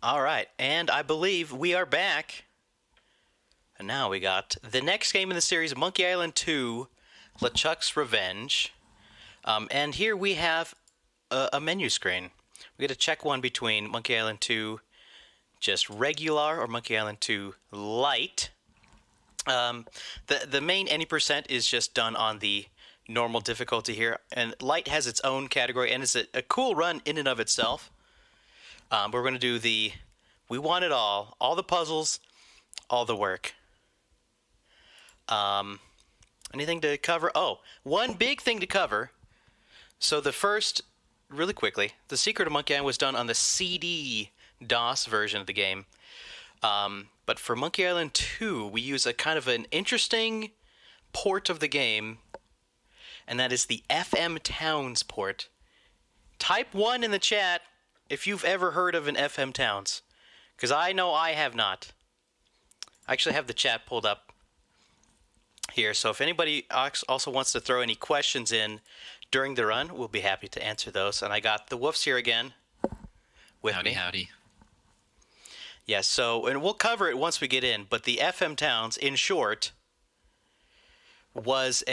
All right, and I believe we are back. And now we got the next game in the series, Monkey Island 2, LeChuck's Revenge. And here we have a menu screen. We get to check one between Monkey Island 2 just regular or Monkey Island 2 light. The main any percent is just done on the normal difficulty here, and light has its own category, and it's a cool run in and of itself. But we're going to do we want it all the puzzles, all the work. Anything to cover? Oh, one big thing to cover. So the first, really quickly, The Secret of Monkey Island was done on the CD DOS version of the game. But for Monkey Island 2, we use a kind of an interesting port of the game, and that is the FM Towns port. Type 1 in the chat if you've ever heard of an FM Towns, because I know I have not. I actually have the chat pulled up here, so if anybody also wants to throw any questions in during the run, we'll be happy to answer those. And I got the Woofs here again with me. Howdy. Yeah, so, and we'll cover it once we get in, but the FM Towns, in short, was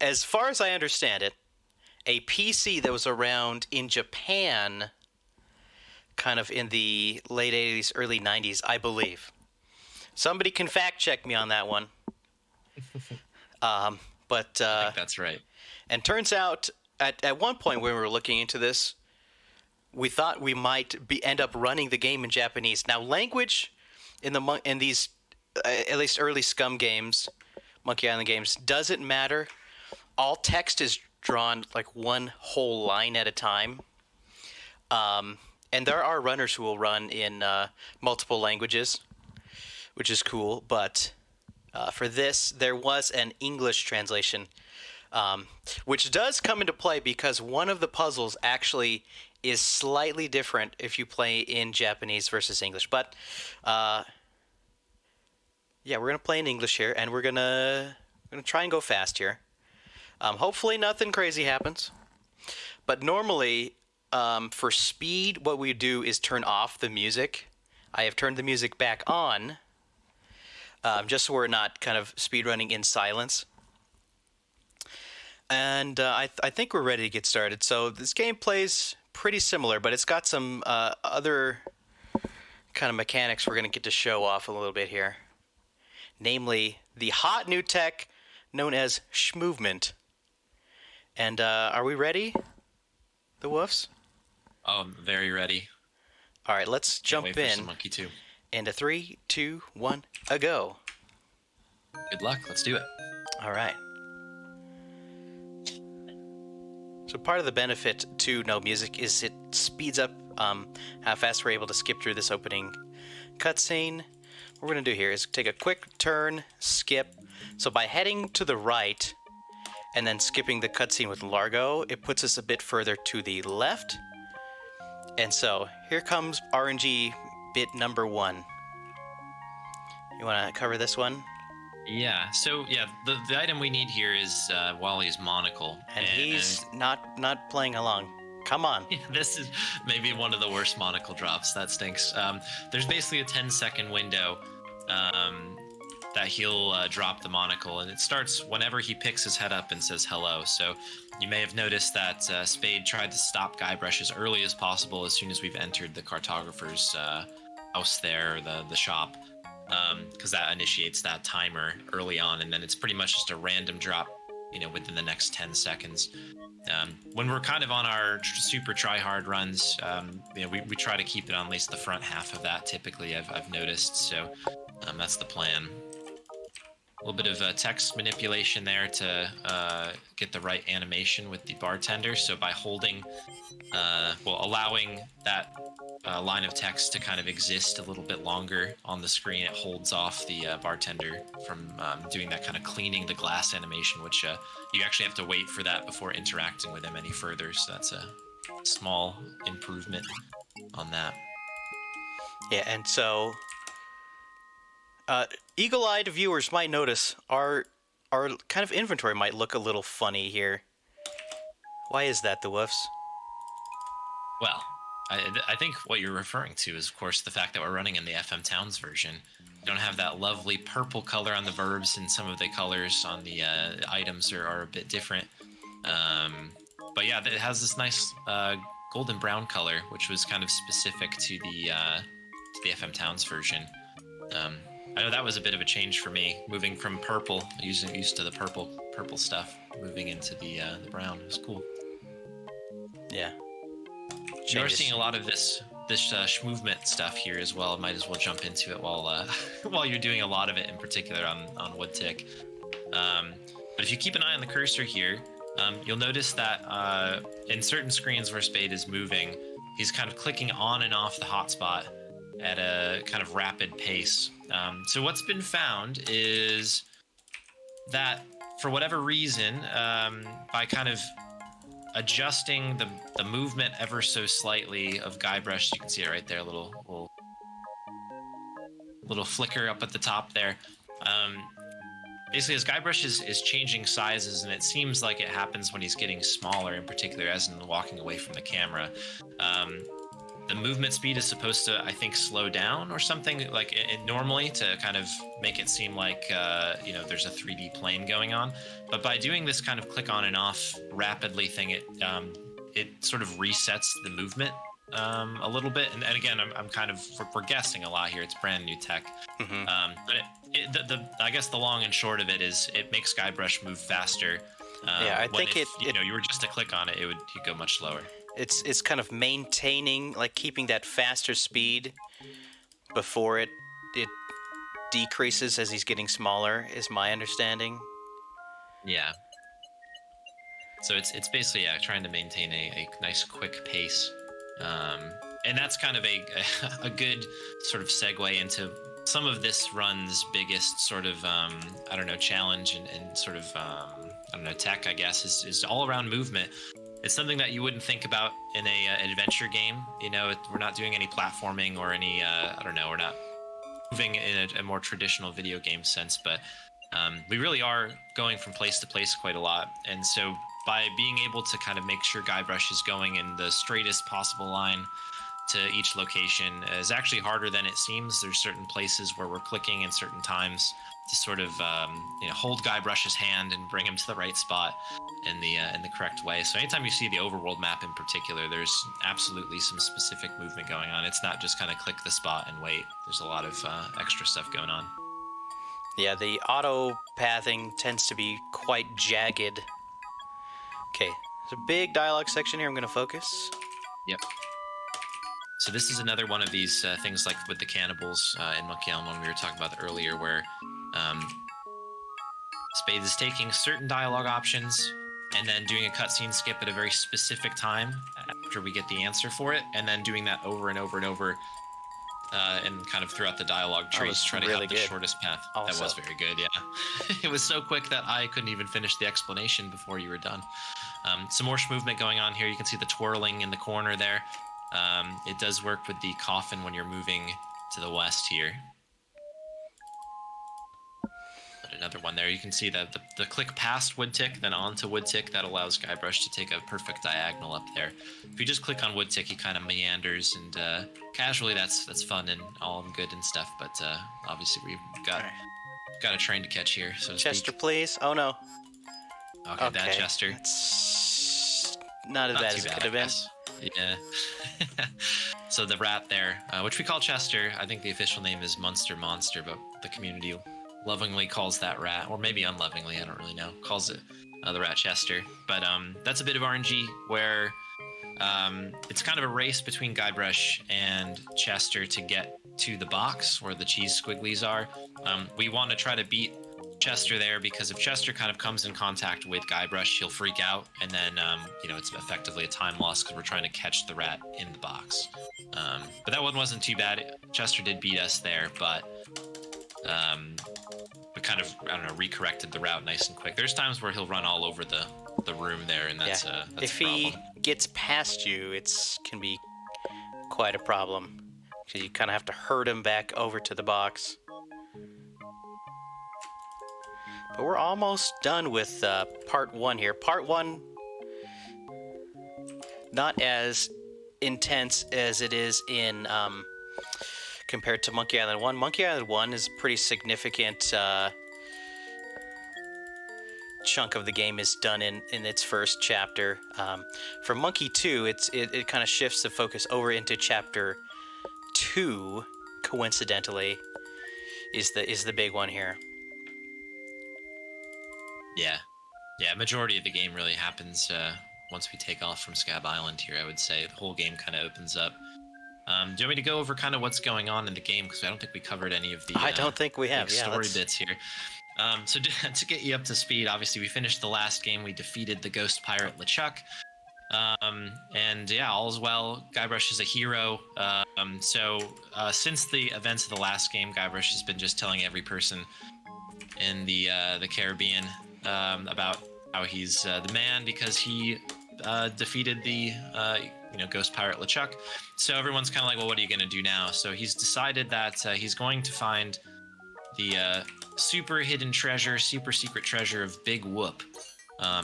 as far as I understand it, a PC that was around in Japan kind of in the late 80s, early 90s, I believe. Somebody can fact check me on that one. But I think that's right. And turns out, at one point when we were looking into this, we thought we might end up running the game in Japanese. Now, language in these, at least early Scum games, Monkey Island games, doesn't matter. All text is drawn like one whole line at a time. And there are runners who will run in multiple languages, which is cool. But for this, there was an English translation, which does come into play because one of the puzzles actually is slightly different if you play in Japanese versus English. But yeah, we're gonna play in English here, and we're gonna try and go fast here. Hopefully, nothing crazy happens. But normally, for speed, what we do is turn off the music. I have turned the music back on, just so we're not kind of speedrunning in silence. And I think we're ready to get started. So this game plays pretty similar, but it's got some other kind of mechanics we're going to get to show off a little bit here. Namely, the hot new tech known as Schmovement. And are we ready, the Woofs? Oh, I'm very ready. All right, let's jump Can't wait for in. some Monkey 2. Into 3, 2, 1, a go. Good luck. Let's do it. All right. So part of the benefit to no music is it speeds up how fast we're able to skip through this opening cutscene. What we're going to do here is take a quick turn, skip. So by heading to the right and then skipping the cutscene with Largo, it puts us a bit further to the left. And so here comes RNG bit number 1. You want to cover this one? Yeah. So yeah, the item we need here is Wally's monocle, And he's not playing along. Come on. This is maybe one of the worst monocle drops. That stinks. There's basically a 10-second window that he'll drop the monocle, and it starts whenever he picks his head up and says hello. So you may have noticed that Spade tried to stop Guybrush as early as possible as soon as we've entered the cartographer's house there, the shop, because that initiates that timer early on, and then it's pretty much just a random drop, within the next 10 seconds. When we're kind of on our super try-hard runs, we try to keep it on at least the front half of that typically, I've noticed, so that's the plan. A little bit of text manipulation there to get the right animation with the bartender. So by holding, allowing that line of text to kind of exist a little bit longer on the screen, it holds off the bartender from doing that kind of cleaning the glass animation, which you actually have to wait for that before interacting with him any further. So that's a small improvement on that. Yeah, and so eagle-eyed viewers might notice our kind of inventory might look a little funny here. Why is that, the Woofs? Well, I think what you're referring to is, of course, the fact that we're running in the FM Towns version. You don't have that lovely purple color on the verbs, and some of the colors on the items are a bit different. But yeah, it has this nice golden brown color, which was kind of specific to the FM Towns version. I know that was a bit of a change for me, moving from purple, used to the purple stuff, moving into the brown. It was cool. Yeah. You're seeing a lot of this movement stuff here as well. Might as well jump into it while while you're doing a lot of it, in particular on Woodtick. But if you keep an eye on the cursor here, you'll notice that in certain screens where Spade is moving, he's kind of clicking on and off the hotspot at a kind of rapid pace. So what's been found is that for whatever reason, by kind of adjusting the movement ever so slightly of Guybrush, you can see it right there, little flicker up at the top there. Basically, as Guybrush is changing sizes, and it seems like it happens when he's getting smaller, in particular, as in walking away from the camera. The movement speed is supposed to, I think, slow down or something, like it normally, to kind of make it seem like there's a 3D plane going on. But by doing this kind of click on and off rapidly thing, it sort of resets the movement a little bit. And again, we're guessing a lot here. It's brand new tech. Mm-hmm. But I guess the long and short of it is it makes Guybrush move faster. Yeah, I think if you were just to click on it, you'd go much slower. It's kind of maintaining, like keeping that faster speed before it decreases as he's getting smaller, is my understanding. Yeah. So it's basically trying to maintain a nice quick pace, and that's kind of a good sort of segue into some of this run's biggest sort of challenge and sort of tech, I guess, is all around movement. It's something that you wouldn't think about in an adventure game. We're not doing any platforming or any, we're not moving in a more traditional video game sense, but we really are going from place to place quite a lot. And so by being able to kind of make sure Guybrush is going in the straightest possible line to each location is actually harder than it seems. There's certain places where we're clicking in certain times to sort of hold Guybrush's hand and bring him to the right spot in the correct way. So anytime you see the overworld map in particular, there's absolutely some specific movement going on. It's not just kind of click the spot and wait. There's a lot of extra stuff going on. Yeah, the auto pathing tends to be quite jagged. Okay, there's a big dialogue section here. I'm going to focus. Yep. So this is another one of these things like with the cannibals in Monkey Island one we were talking about earlier, where Spade is taking certain dialogue options and then doing a cutscene skip at a very specific time after we get the answer for it, and then doing that over and over and over and kind of throughout the dialogue trees, trying to have the shortest path. Also. That was very good, yeah. It was so quick that I couldn't even finish the explanation before you were done. Some more movement going on here. You can see the twirling in the corner there. It does work with the coffin when you're moving to the west here. But another one there. You can see that the click past Woodtick, then onto Woodtick, that allows Guybrush to take a perfect diagonal up there. If you just click on Woodtick, he kind of meanders, and casually that's fun and all good and stuff. But obviously we've got a train to catch here. So Chester, please. Oh no. Okay, that Chester. It's not as bad as it could have been. Yeah. So the rat there, which we call Chester, I think the official name is Monster, but the community lovingly calls that rat, or maybe unlovingly, I don't really know, calls it the rat Chester. But that's a bit of RNG where it's kind of a race between Guybrush and Chester to get to the box where the cheese squigglies are. We want to try to beat Chester there, because if Chester kind of comes in contact with Guybrush, he'll freak out, and then it's effectively a time loss because we're trying to catch the rat in the box. But that one wasn't too bad. Chester did beat us there, but we kind of recorrected the route nice and quick. There's times where he'll run all over the room there, and that's if a problem. he gets past you, it can be quite a problem, because you kind of have to herd him back over to the box. But we're almost done with part one here. Part one, not as intense as it is in compared to Monkey Island 1. Monkey Island 1 is a pretty significant chunk of the game is done in its first chapter. For Monkey 2, it kind of shifts the focus over into chapter 2, coincidentally, is the big one here. Yeah, majority of the game really happens once we take off from Scab Island here, I would say. The whole game kind of opens up. Do you want me to go over kind of what's going on in the game? Because I don't think we covered any of the I don't think we have. story bits here. So to get you up to speed, obviously we finished the last game. We defeated the ghost pirate LeChuck. And yeah, all's well. Guybrush is a hero. So since the events of the last game, Guybrush has been just telling every person in the Caribbean about how he's the man because he defeated the ghost pirate LeChuck. So everyone's kind of like, well, what are you going to do now? So he's decided that he's going to find the super hidden treasure, super secret treasure of Big Whoop.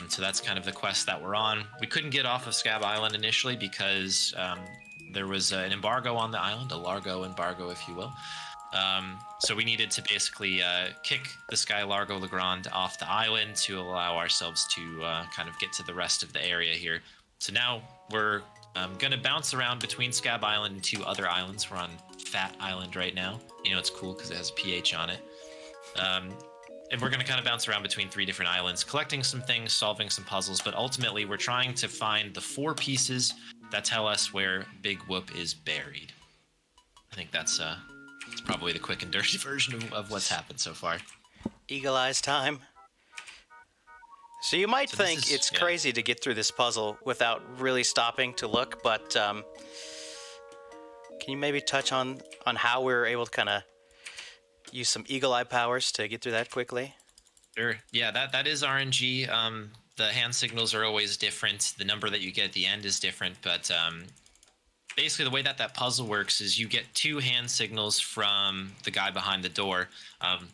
So that's kind of the quest that we're on. We couldn't get off of Scab Island initially because there was an embargo on the island, a Largo embargo, if you will. So we needed to basically kick this guy Largo Legrand off the island to allow ourselves to kind of get to the rest of the area here. So now we're going to bounce around between Scab Island and two other islands. We're on Fat Island right now. You know, it's cool because it has a PH on it. And we're going to kind of bounce around between three different islands, collecting some things, solving some puzzles, but ultimately we're trying to find the 4 pieces that tell us where Big Whoop is buried. I think that's probably the quick and dirty version of what's happened so far. Eagle Eyes time. So you might think it's crazy to get through this puzzle without really stopping to look, but can you maybe touch on how we were able to kind of use some eagle eye powers to get through that quickly? Sure. Yeah, that is RNG. The hand signals are always different. The number that you get at the end is different, but basically the way that puzzle works is you get 2 hand signals from the guy behind the door.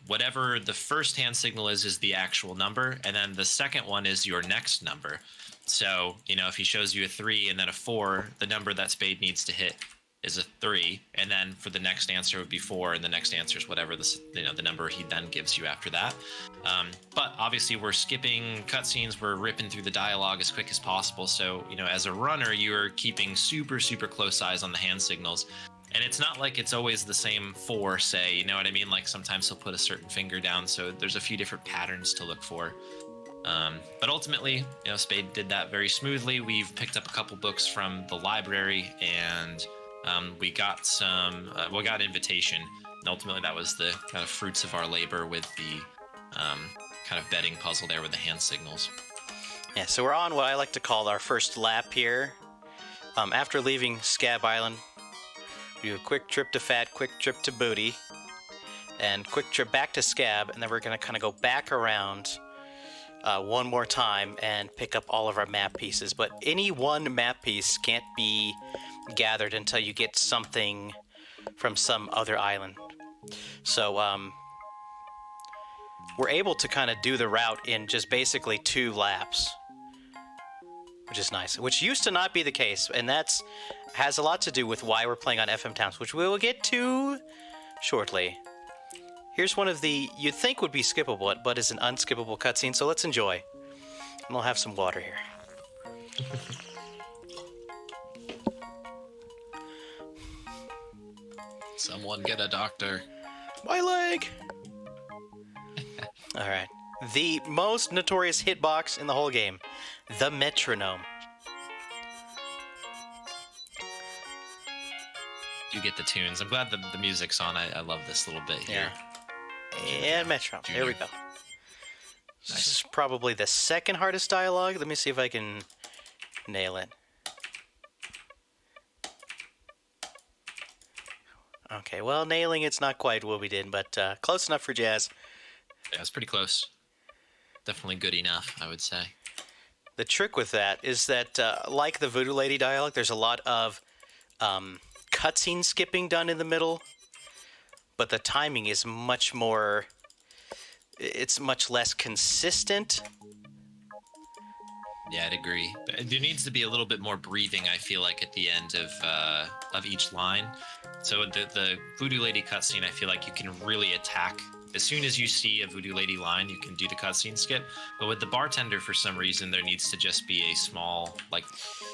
Whatever the first hand signal is the actual number, and then the second one is your next number. So, if he shows you a 3 and then a 4, the number that Spade needs to hit is a 3, and then for the next answer would be 4, and the next answer is whatever the number he then gives you after that. But obviously we're skipping cutscenes, we're ripping through the dialogue as quick as possible. So as a runner, you're keeping super super close eyes on the hand signals, and it's not like it's always the same 4. Say, you know what I mean? Like sometimes he'll put a certain finger down, so there's a few different patterns to look for. But ultimately, Spade did that very smoothly. We've picked up a couple books from the library, and we got we got invitation, and ultimately that was the kind of fruits of our labor with the kind of betting puzzle there with the hand signals. Yeah, so we're on what I like to call our first lap here. After leaving Scab Island, we do a quick trip to Fat, quick trip to Booty, and quick trip back to Scab, and then we're going to kind of go back around one more time and pick up all of our map pieces. But any one map piece can't be gathered until you get something from some other island. So we're able to kind of do the route in just basically 2 laps, which is nice, which used to not be the case, and that's has a lot to do with why we're playing on FM Towns, which we will get to shortly. Here's one of the you'd think would be skippable, but is an unskippable cutscene, so let's enjoy. And we'll have some water here. Someone get a doctor. My leg! Alright. The most notorious hitbox in the whole game. The metronome. You get the tunes. I'm glad the music's on. I love this little bit here. Yeah. And metronome. There we go. Nice. This is probably the second hardest dialogue. Let me see if I can nail it. Okay, well, nailing it's not quite what we did, but close enough for Jazz. Yeah, it's pretty close. Definitely good enough, I would say. The trick with that is that, like the Voodoo Lady dialogue, there's a lot of cutscene skipping done in the middle, but the timing is much more... It's much less consistent. Yeah, I'd agree. But there needs to be a little bit more breathing, I feel like, at the end of each line. So the Voodoo Lady cutscene, I feel like you can really attack. As soon as you see a Voodoo Lady line, you can do the cutscene skip. But with the bartender, for some reason, there needs to just be a small, like,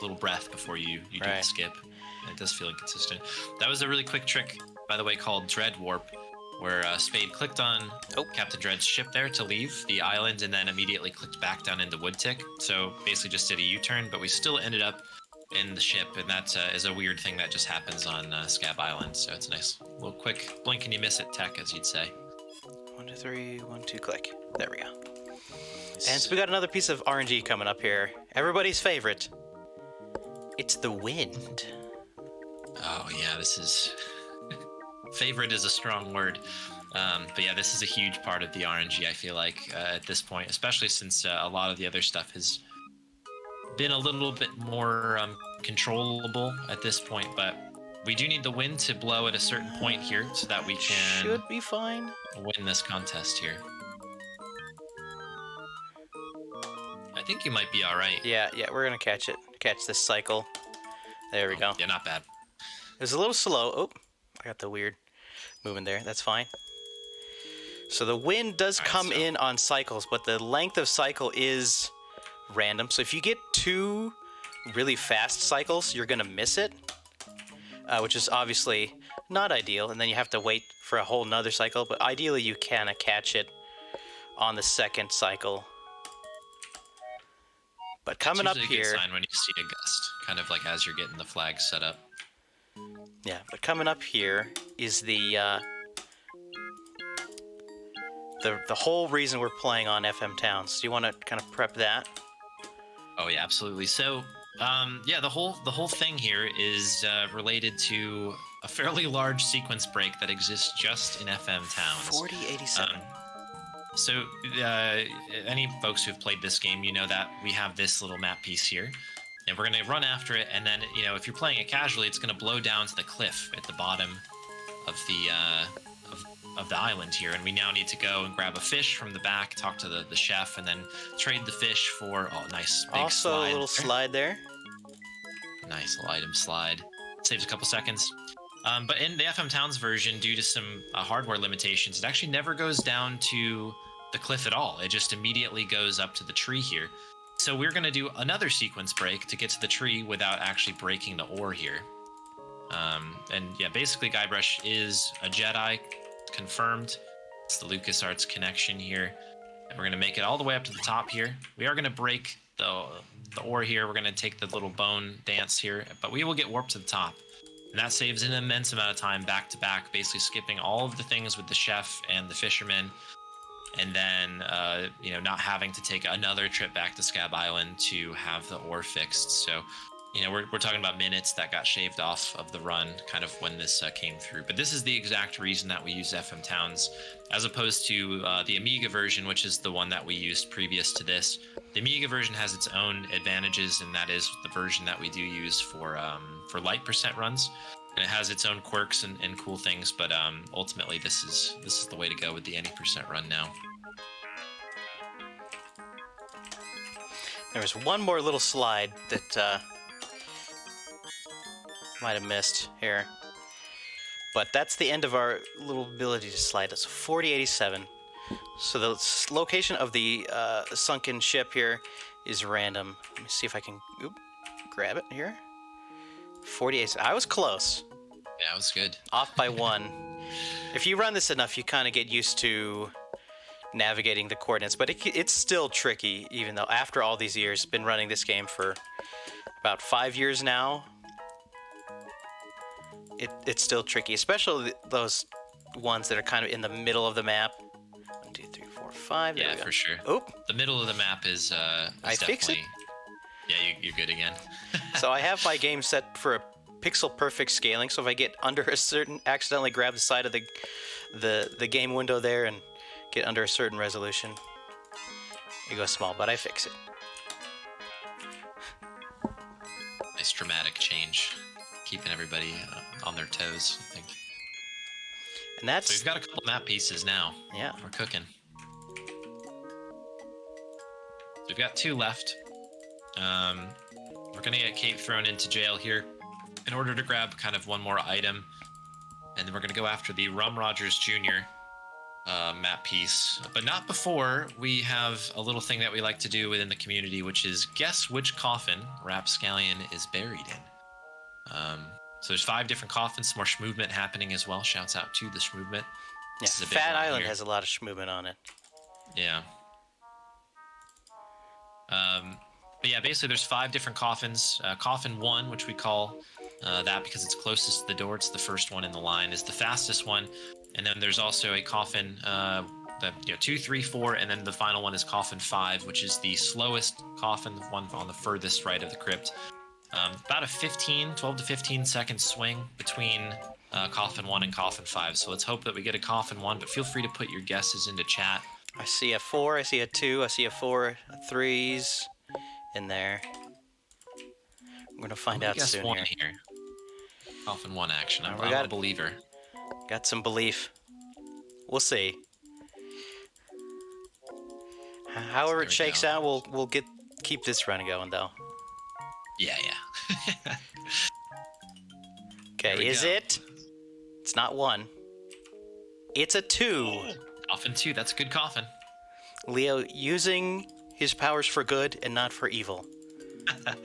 little breath before you do the skip. And it does feel inconsistent. That was a really quick trick, by the way, called Dread Warp, where Spade clicked on Captain Dread's ship there to leave the island and then immediately clicked back down into Woodtick. So basically just did a U-turn, but we still ended up in the ship, and that is a weird thing that just happens on Scab Island. So it's a nice little quick blink and you miss it tech, as you'd say. 1, 2, 3, 1, 2, click. There we go. And so we got another piece of RNG coming up here. Everybody's favorite. It's the wind. Oh yeah, this is... favorite is a strong word. But yeah, this is a huge part of the RNG, I feel like, at this point, especially since a lot of the other stuff has been a little bit more controllable at this point. But we do need the wind to blow at a certain point here so that we can should be fine. Win this contest here. I think you might be all right. Yeah, we're gonna catch it. Catch this cycle. There we go. Yeah, not bad. It was a little slow. Oh, I got the weird movement there. That's fine. So the wind does come in on cycles, but the length of cycle is random. So if you get 2 really fast cycles, you're gonna miss it, which is obviously not ideal. And then you have to wait for a whole nother cycle. But ideally, you can catch it on the second cycle. But coming up here, it's a good sign when you see a gust, kind of like as you're getting the flag set up. Yeah, but coming up here is the whole reason we're playing on FM Towns. Do you want to kind of prep that? Oh yeah, absolutely. So, yeah, the whole thing here is related to a fairly large sequence break that exists just in FM Towns. 4087. So, any folks who've played this game, you know that we have this little map piece here, and we're going to run after it, and then, you know, if you're playing it casually, it's going to blow down to the cliff at the bottom of the island here, and we now need to go and grab a fish from the back, talk to the chef, and then trade the fish for, nice big also slide. A little slide there. Nice little item slide. Saves a couple seconds. But in the FM Towns version, due to some hardware limitations, it actually never goes down to the cliff at all. It just immediately goes up to the tree here. So we're going to do another sequence break to get to the tree without actually breaking the ore here. And yeah, basically Guybrush is a Jedi, confirmed. It's the LucasArts connection here. And we're going to make it all the way up to the top here. We are going to break the ore here. We're going to take the little bone dance here, but we will get warped to the top. And that saves an immense amount of time back to back, basically skipping all of the things with the chef and the fisherman, and then you know, not having to take another trip back to Scab Island to have the ore fixed. So, you know, we're talking about minutes that got shaved off of the run, kind of when this came through. But this is the exact reason that we use FM Towns, as opposed to the Amiga version, which is the one that we used previous to this. The Amiga version has its own advantages, and that is the version that we do use for light percent runs. And it has its own quirks and cool things, but ultimately this is the way to go with the any percent run now. There was one more little slide that might have missed here. But that's the end of our little ability to slide. It's 4087. So the location of the sunken ship here is random. Let me see if I can grab it here. 48. I was close. Yeah, that was good. Off by 1. If you run this enough, you kind of get used to navigating the coordinates. But it's still tricky, even though after all these years, been running this game for about 5 years now. It's still tricky, especially those ones that are kind of in the middle of the map. 1, 2, 3, 4, 5. Yeah, for sure. Oop. The middle of the map is I fix it. Yeah, you're good again. So I have my game set for a pixel perfect scaling. So if I get under a certain, accidentally grab the side of the game window there and get under a certain resolution, it goes small. But I fix it. Nice dramatic change, keeping everybody on their toes, I think. And that's. So we've got a couple map pieces now. Yeah. We're cooking. So we've got 2 left. We're gonna get Kate thrown into jail here in order to grab kind of one more item, and then we're gonna go after the Rum Rogers Jr. Map piece, but not before we have a little thing that we like to do within the community, which is guess which coffin Rapscallion is buried in. So there's 5 different coffins, some more schmovement happening as well. Shouts out to the schmovement. Yeah, Fat Island has a lot of schmovement on it. Yeah. But yeah, basically there's 5 different coffins. Coffin 1, which we call that because it's closest to the door, it's the first one in the line, is the fastest one. And then there's also a coffin, 2, 3, 4, and then the final one is coffin 5, which is the slowest coffin, the one on the furthest right of the crypt. About a 12 to 15 second swing between coffin 1 and coffin 5. So let's hope that we get a coffin 1, but feel free to put your guesses into chat. I see a 4, I see a 2, I see a 4, 3s in there. We're gonna find out soon here. Coffin 1 action. I'm a believer. Got some belief. We'll see. However it shakes out, we'll keep this run going though. Yeah. Okay, is it? It's not 1. It's a 2. Coffin 2, that's a good coffin. Leo using his powers for good and not for evil.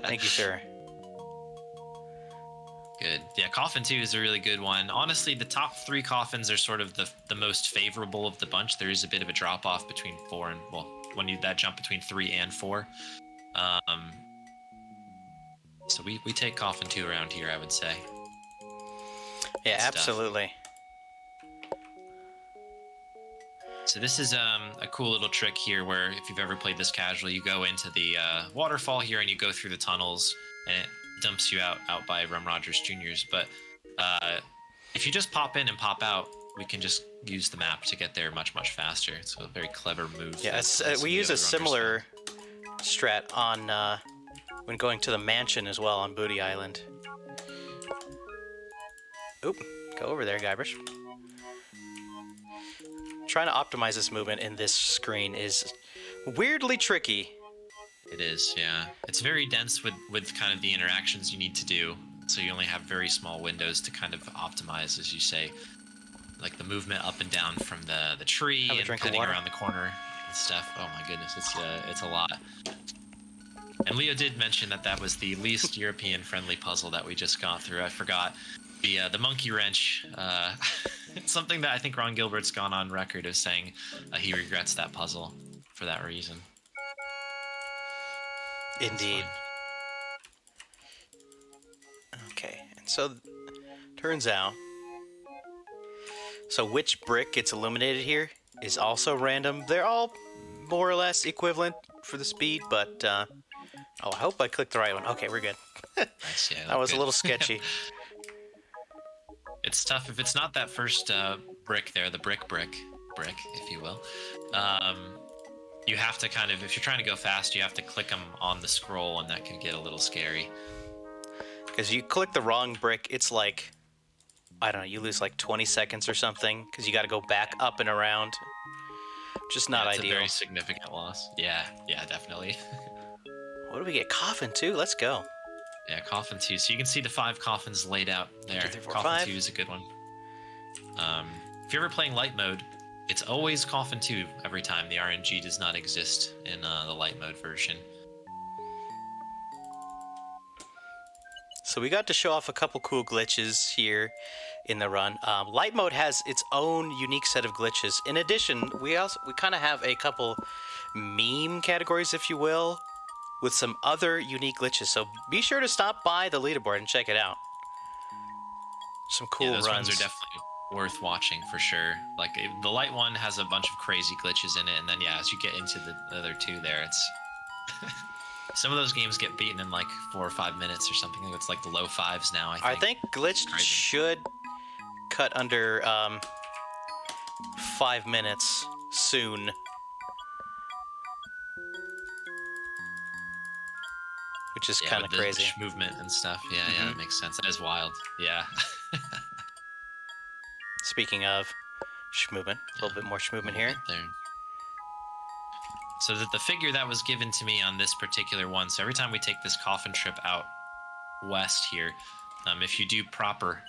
Thank you, sir. Good. Yeah, coffin 2 is a really good one. Honestly, the top 3 coffins are sort of the most favorable of the bunch. There is a bit of a drop off between 4 and, when you that jump between 3 and 4. So we take coffin 2 around here, I would say. Yeah, absolutely. So this is a cool little trick here where if you've ever played this casually, you go into the waterfall here and you go through the tunnels and it dumps you out by Rum Rogers Jr.'s. But if you just pop in and pop out, we can just use the map to get there much faster. It's a very clever move. Yeah, we use a similar strat on when going to the mansion as well on Booty Island. Oop, go over there, Guybrush. Trying to optimize this movement in this screen is weirdly tricky. It is, yeah. It's very dense with kind of the interactions you need to do, so you only have very small windows to kind of optimize, as you say. Like the movement up and down from the tree and cutting around the corner and stuff. Oh my goodness, it's a lot. And Leo did mention that was the least European-friendly puzzle that we just got through. I forgot the monkey wrench. It's something that I think Ron Gilbert's gone on record of saying he regrets that puzzle for that reason. Indeed. Okay, and so turns out, so which brick gets illuminated here is also random. They're all more or less equivalent for the speed, but I hope I clicked the right one. Okay, we're good. Nice, yeah, that was a little sketchy. It's tough if it's not that first brick there, the brick, if you will. You have to kind of, if you're trying to go fast, you have to click them on the scroll, and that can get a little scary. Because you click the wrong brick, it's like, I don't know, you lose like 20 seconds or something, because you got to go back up and around. Just not ideal. It's a very significant loss. Yeah, definitely. What do we get? Coffin 2? Let's go. Yeah, coffin 2. So you can see the 5 coffins laid out there. 2, 3, 4, coffin 5. 2 is a good one. If you're ever playing light mode, it's always coffin 2 every time. The RNG does not exist in the light mode version. So we got to show off a couple cool glitches here in the run. Light mode has its own unique set of glitches. In addition, we kind of have a couple meme categories, if you will, with some other unique glitches. So be sure to stop by the leaderboard and check it out. Some cool those runs. Ones are definitely worth watching for sure. Like the light one has a bunch of crazy glitches in it, and then as you get into the other 2 there, it's some of those games get beaten in like 4 or 5 minutes or something. It's like the low 5s now. I think glitch should cut under 5 minutes soon. Which is kind of crazy. The movement and stuff. Yeah, that makes sense. That is wild. Yeah. Speaking of schmovement, a little bit more schmovement here. There. So that the figure that was given to me on this particular one, so every time we take this coffin trip out west here, if you do proper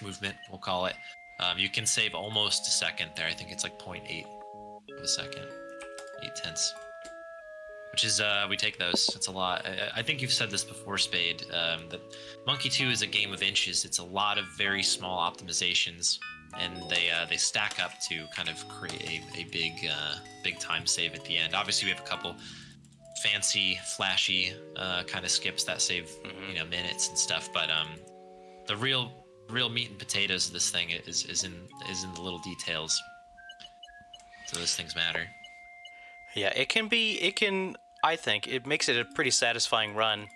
movement, we'll call it, you can save almost a second there. I think it's like 0.8 of a second, 0.8, which is we take those. It's a lot. I think you've said this before, Spade, that Monkey 2 is a game of inches. It's a lot of very small optimizations, and they stack up to kind of create a big time save at the end. Obviously, we have a couple fancy, flashy kind of skips that save minutes and stuff, but the real meat and potatoes of this thing is in the little details. So those things matter. Yeah, I think it makes it a pretty satisfying run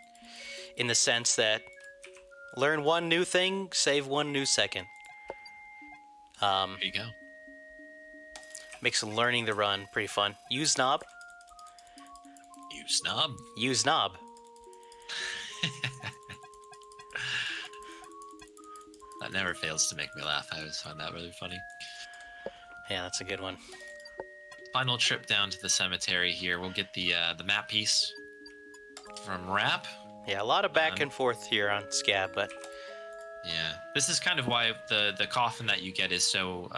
in the sense that learn one new thing, save one new second. There you go. Makes learning the run pretty fun. Use knob. Use knob. Use knob. That never fails to make me laugh. I always find that really funny. Yeah, that's a good one. Final trip down to the cemetery here. We'll get the map piece from Rap. Yeah, a lot of back and forth here on Scab, but yeah, this is kind of why the coffin that you get is so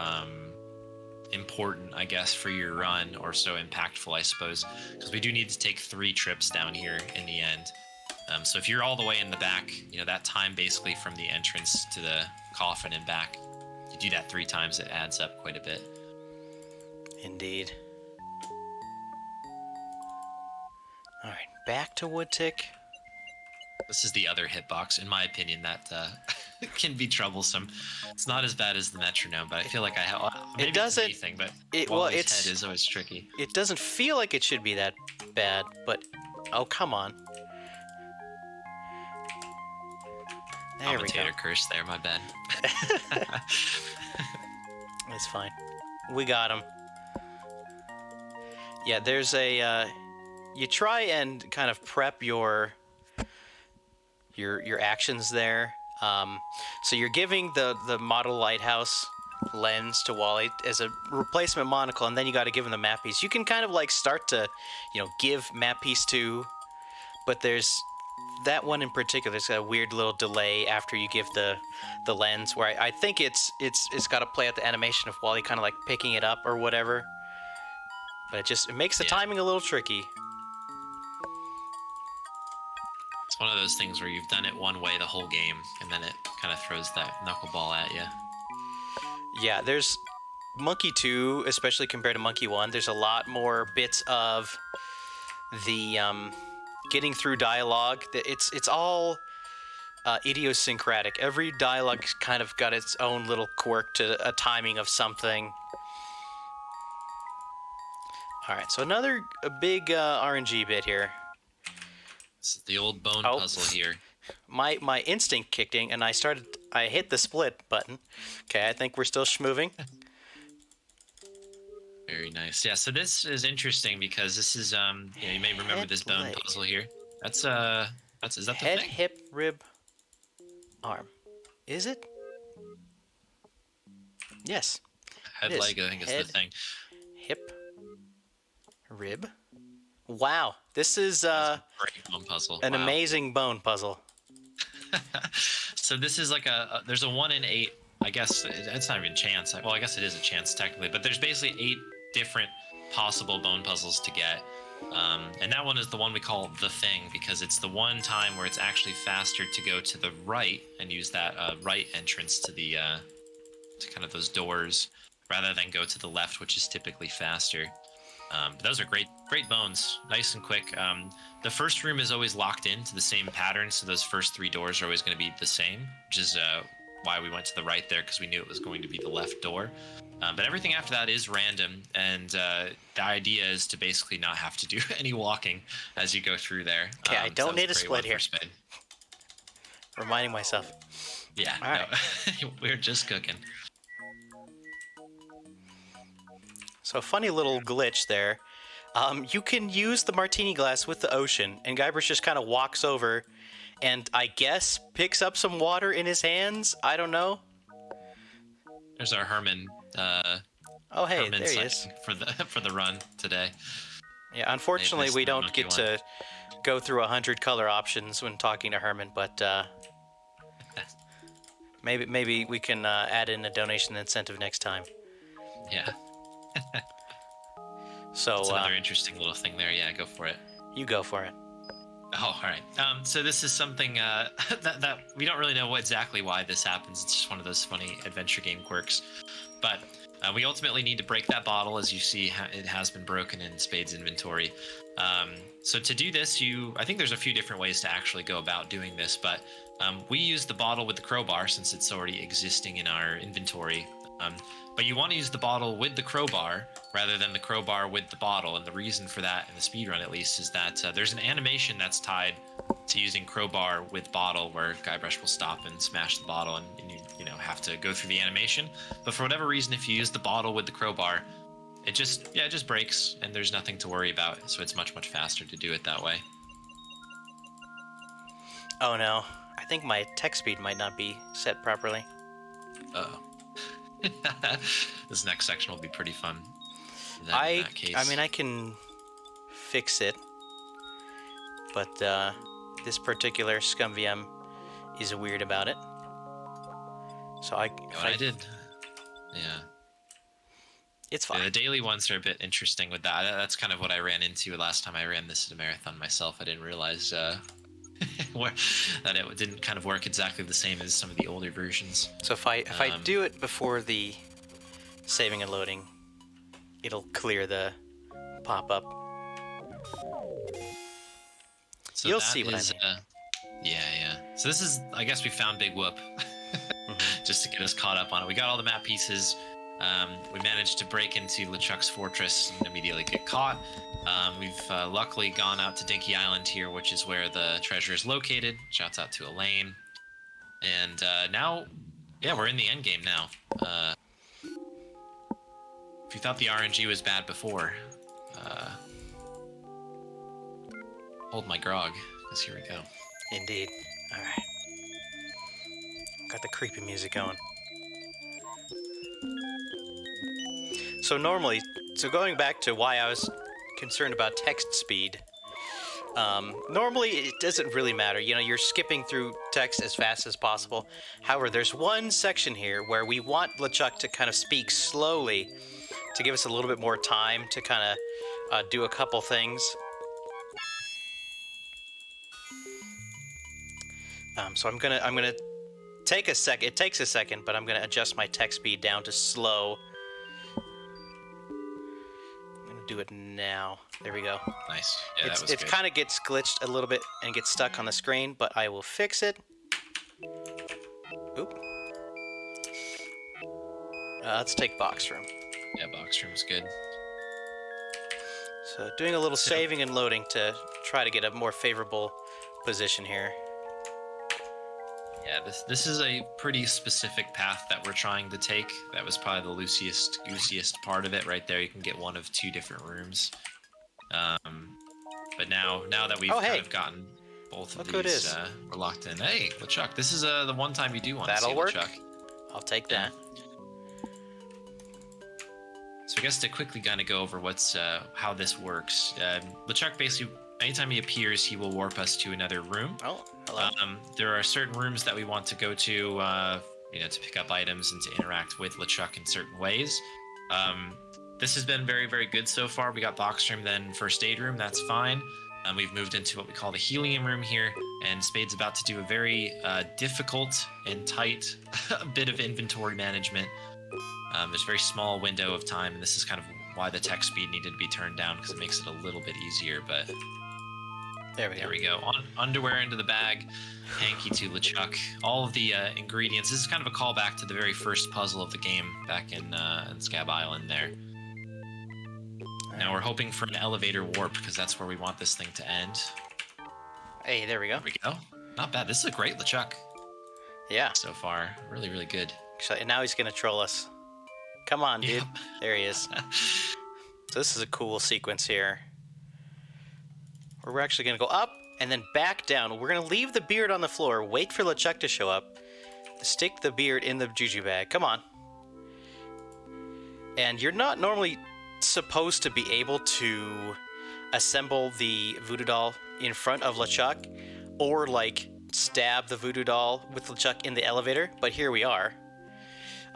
important, I guess, for your run, or so impactful, I suppose, because we do need to take 3 trips down here in the end. So if you're all the way in the back, that time basically from the entrance to the coffin and back, you do that 3 times, it adds up quite a bit. Indeed. All right, back to Woodtick. This is the other hitbox, in my opinion, that can be troublesome. It's not as bad as the metronome, but I feel like I have. Maybe it doesn't. It's anything, but Its head is always tricky. It doesn't feel like it should be that bad, but oh, come on. There we go. Commentator curse there, my bad. It's fine. We got him. Yeah, there's a. You try and kind of prep your actions there. So you're giving the model lighthouse lens to Wally as a replacement monocle, and then you got to give him the map piece. You can kind of like start to, give map piece 2, but there's that one in particular. There's a weird little delay after you give the lens, where I think it's got to play out the animation of Wally kind of like picking it up or whatever. But it makes the timing a little tricky. It's one of those things where you've done it one way the whole game, and then it kind of throws that knuckleball at you. Yeah, there's Monkey 2, especially compared to Monkey 1, there's a lot more bits of the getting through dialogue. It's all idiosyncratic. Every dialogue's kind of got its own little quirk to a timing of something. All right, so another big RNG bit here. This is the old bone puzzle here. My instinct kicked in, and I hit the split button. Okay, I think we're still schmoving. Very nice. Yeah, so this is interesting because this is you may remember this bone puzzle here. Is that the head, thing? hip, rib, arm. Is it? Yes. Head, leg, I think is the thing. Hip, rib. Wow, this is great bone puzzle. An amazing bone puzzle. So this is like there's a 1 in 8. I guess it's not even chance. Well, I guess it is a chance technically, but there's basically 8 different possible bone puzzles to get. And that one is the one we call the thing, because it's the one time where it's actually faster to go to the right and use that right entrance to the to kind of those doors, rather than go to the left, which is typically faster. But those are great bones, nice and quick. The first room is always locked into the same pattern, so those first 3 doors are always going to be the same, which is why we went to the right there, because we knew it was going to be the left door. But everything after that is random, and the idea is to basically not have to do any walking as you go through there. Okay, I don't need a split here. Reminding myself. Yeah, all right. No, we're just cooking. So a funny little glitch there. You can use the martini glass with the ocean, and Guybrush just kind of walks over and I guess picks up some water in his hands. I don't know. There's our Herman. Oh, hey, Herman there he is. For the run today. Yeah, unfortunately, This we is the don't monkey get one. to go through 100 color options when talking to Herman, but maybe we can add in a donation incentive next time. Yeah, So that's another interesting little thing there. Yeah, go for it. you go for it. Oh, all right. So this is something that we don't really know exactly why this happens. It's just one of those funny adventure game quirks. But we ultimately need to break that bottle. As you see, it has been broken in Spade's inventory. So to do this, I think there's a few different ways to actually go about doing this. But we use the bottle with the crowbar since it's already existing in our inventory. But you want to use the bottle with the crowbar rather than the crowbar with the bottle. And the reason for that, in the speedrun at least, is that there's an animation that's tied to using crowbar with bottle where Guybrush will stop and smash the bottle and you have to go through the animation. But for whatever reason, if you use the bottle with the crowbar, it just breaks and there's nothing to worry about. So it's much faster to do it that way. Oh no, I think my text speed might not be set properly. Uh-oh. This next section will be pretty fun. In that case. I mean, I can fix it, but this particular ScumVM is weird about it. So I did. Yeah. It's fine. Yeah, the daily ones are a bit interesting with that. That's kind of what I ran into last time I ran this at a marathon myself. I didn't realize that it didn't kind of work exactly the same as some of the older versions. So if I do it before the saving and loading, it'll clear the pop-up. So you'll see what I mean. Yeah. So this is, I guess we found Big Whoop just to get us caught up on it. We got all the map pieces. We managed to break into LeChuck's fortress and immediately get caught. We've luckily gone out to Dinky Island here, which is where the treasure is located. Shouts out to Elaine. And now, we're in the end game now. If you thought the RNG was bad before, hold my grog, because here we go. Indeed. All right. Got the creepy music going. So going back to why I was concerned about text speed, normally it doesn't really matter. You're skipping through text as fast as possible. However, there's one section here where we want LeChuck to kind of speak slowly to give us a little bit more time to kind of do a couple things. So I'm gonna take a second. It takes a second, but I'm gonna adjust my text speed down to slow. I'm gonna do it now. There we go. Nice. Yeah, that was it good. kind of gets glitched a little bit and gets stuck on the screen, but I will fix it. Oop. Let's take box room. Yeah, box room is good. So doing a little saving and loading to try to get a more favorable position here. Yeah, this is a pretty specific path that we're trying to take. That was probably the loosest, goosiest part of it right there. You can get one of two different rooms. But now that we've kind of gotten both of these, we're locked in. Hey, LeChuck, this is the one time you do want to see LeChuck. I'll take that. So I guess to quickly kind of go over how this works. LeChuck basically, anytime he appears, he will warp us to another room. Oh, hello. There are certain rooms that we want to go to, to pick up items and to interact with LeChuck in certain ways. This has been very, very good so far. We got box room, then first aid room. That's fine. We've moved into what we call the helium room here, and Spade's about to do a very difficult and tight bit of inventory management. There's a very small window of time, and this is kind of why the text speed needed to be turned down, because it makes it a little bit easier, but there we go. Underwear into the bag, hanky to LeChuck. All of the ingredients. This is kind of a callback to the very first puzzle of the game back in Scab Island there. Now we're hoping for an elevator warp, because that's where we want this thing to end. Hey, there we go. There we go. Not bad. This is a great LeChuck. Yeah. So far. Really, really good. And now he's going to troll us. Come on, dude. Yep. There he is. So this is a cool sequence here. Where we're actually going to go up and then back down. We're going to leave the beard on the floor, wait for LeChuck to show up, stick the beard in the juju bag. Come on. And you're not normally supposed to be able to assemble the voodoo doll in front of LeChuck, or like stab the voodoo doll with LeChuck in the elevator. But here we are.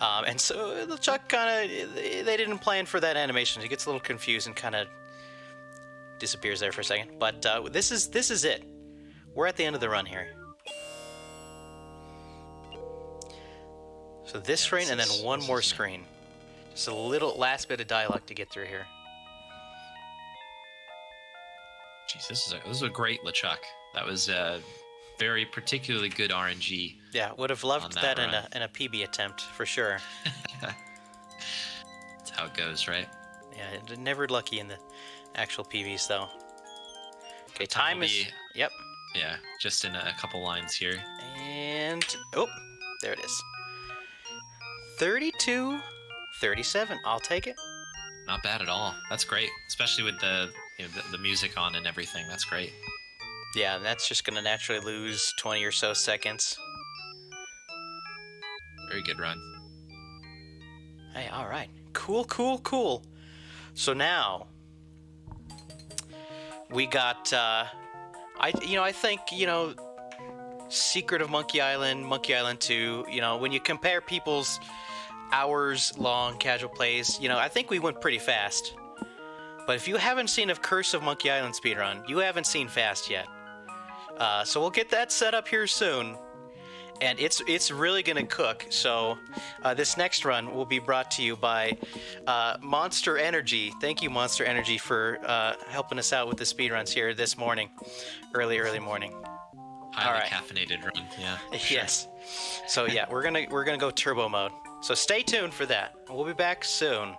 And so LeChuck kind of, they didn't plan for that animation. He gets a little confused and kind of disappears there for a second. But this is it. We're at the end of the run here. So this screen and then one more screen. Just a little last bit of dialogue to get through here. Jeez, this is a great LeChuck. That was very particularly good RNG. Yeah, would have loved that run. in a PB attempt for sure. That's how it goes, right? Yeah, never lucky in the actual PBs though. Okay, time is. Yep. Yeah, just in a couple lines here. And oh, there it is. 32-37. I'll take it. Not bad at all. That's great, especially with the the music on and everything. That's great. Yeah, and that's just gonna naturally lose 20 or so seconds. Very good run. Hey, all right. Cool. So now we got I think, Secret of Monkey Island, Monkey Island 2, when you compare people's hours-long casual plays, I think we went pretty fast. But if you haven't seen a Curse of Monkey Island speedrun, you haven't seen fast yet. So we'll get that set up here soon. And it's really going to cook. So this next run will be brought to you by Monster Energy. Thank you, Monster Energy, for helping us out with the speedruns here this morning. Early morning. Highly caffeinated run, yeah. Yes. So yeah, we're gonna go turbo mode. So stay tuned for that. We'll be back soon.